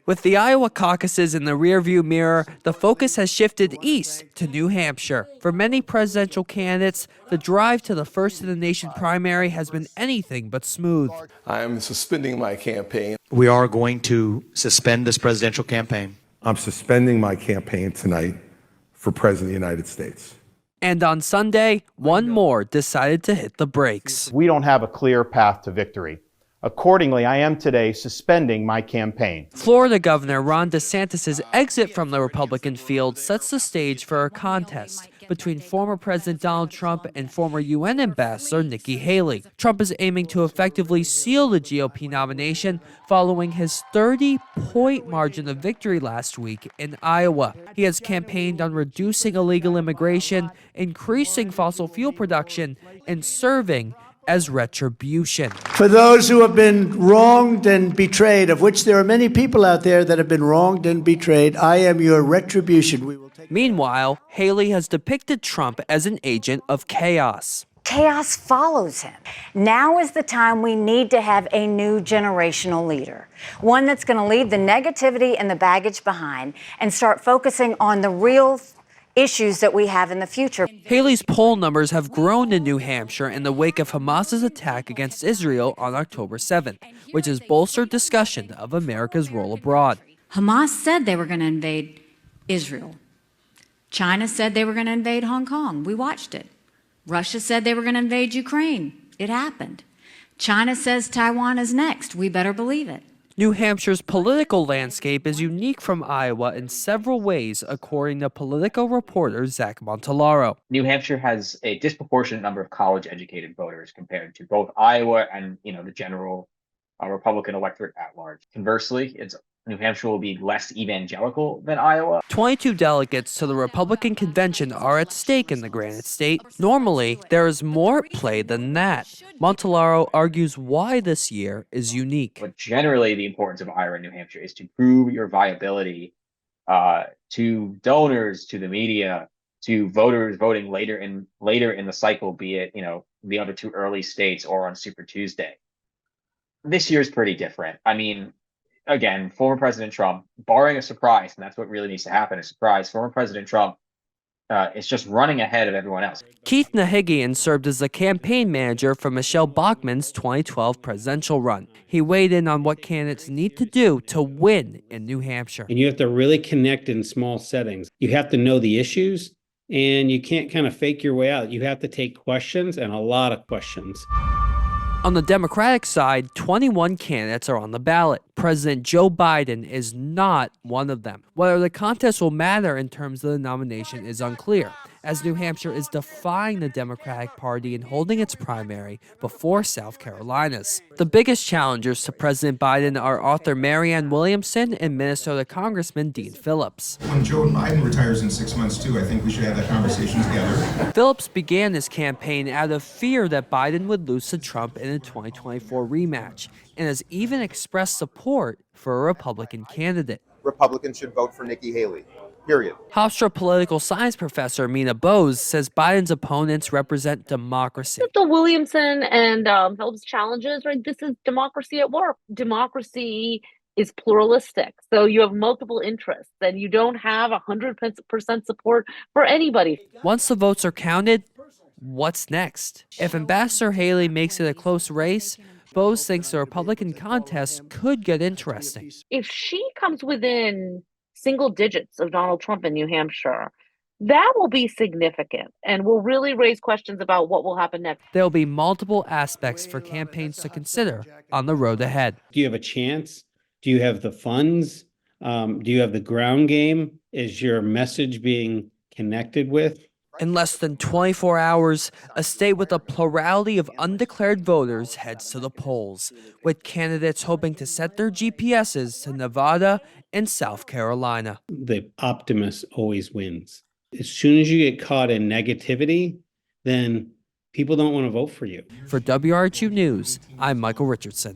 With the Iowa caucuses in the rearview mirror, the focus has shifted east to New Hampshire. For many presidential candidates, the drive to the first-in-the-nation primary has been anything but smooth. I am suspending my campaign. We are going to suspend this presidential campaign. I'm suspending my campaign tonight for President of the United States. And on Sunday, one more decided to hit the brakes. We don't have a clear path to victory. Accordingly, I am today suspending my campaign. Florida Governor Ron DeSantis' exit from the Republican field sets the stage for a contest between former President Donald Trump and former UN Ambassador Nikki Haley. Trump is aiming to effectively seal the GOP nomination following his 30-point margin of victory last week in Iowa. He has campaigned on reducing illegal immigration, increasing fossil fuel production, and serving as retribution. For those who have been wronged and betrayed, of which there are many people out there that have been wronged and betrayed, I am your retribution. Meanwhile, Haley has depicted Trump as an agent of chaos. Chaos follows him. Now is the time we need to have a new generational leader, one that's going to leave the negativity and the baggage behind and start focusing on the real issues that we have in the future. Haley's poll numbers have grown in New Hampshire in the wake of Hamas's attack against Israel on October 7th, which has bolstered discussion of America's role abroad. Hamas said they were going to invade Israel. China said they were going to invade Hong Kong. We watched it. Russia said they were going to invade Ukraine. It happened. China says Taiwan is next. We better believe it. New Hampshire's political landscape is unique from Iowa in several ways, according to Politico reporter Zach Montalaro. New Hampshire has a disproportionate number of college-educated voters compared to both Iowa and, the general Republican electorate at large. Conversely, New Hampshire will be less evangelical than Iowa. 22 delegates to the Republican convention are at stake in the Granite State. Normally, there is more at play than that. Montalaro argues why this year is unique. But generally, the importance of Iowa and New Hampshire is to prove your viability to donors, to the media, to voters voting later in the cycle, be it the other two early states or on Super Tuesday. This year is pretty different. I mean, again, former President Trump, barring a surprise, and that's what really needs to happen, a surprise, former President Trump is just running ahead of everyone else. Keith Nahigian served as the campaign manager for Michelle Bachmann's 2012 presidential run. He weighed in on what candidates need to do to win in New Hampshire. And you have to really connect in small settings. You have to know the issues, and you can't kind of fake your way out. You have to take questions, and a lot of questions. On the Democratic side, 21 candidates are on the ballot. President Joe Biden is not one of them. Whether the contest will matter in terms of the nomination is unclear, as New Hampshire is defying the Democratic Party and holding its primary before South Carolina's. The biggest challengers to President Biden are author Marianne Williamson and Minnesota Congressman Dean Phillips. When Joe Biden retires in 6 months, too, I think we should have that conversation together. Phillips began his campaign out of fear that Biden would lose to Trump in a 2024 rematch, and has even expressed support for a Republican candidate. Republicans should vote for Nikki Haley. Period. Hofstra political science professor Mina Bose says Biden's opponents represent democracy. The Williamson and Phillips challenges, right? This is democracy at work. Democracy is pluralistic. So you have multiple interests and you don't have 100% support for anybody. Once the votes are counted, what's next? If Ambassador Haley makes it a close race, Bose thinks the Republican contest could get interesting. If she comes within single digits of Donald Trump in New Hampshire, that will be significant and will really raise questions about what will happen next. There will be multiple aspects for campaigns to consider on the road ahead. Do you have a chance? Do you have the funds? Do you have the ground game? Is your message being connected with? In less than 24 hours, a state with a plurality of undeclared voters heads to the polls, with candidates hoping to set their GPSs to Nevada and South Carolina. The optimist always wins. As soon as you get caught in negativity, then people don't want to vote for you. For WRHU News, I'm Michael Richardson.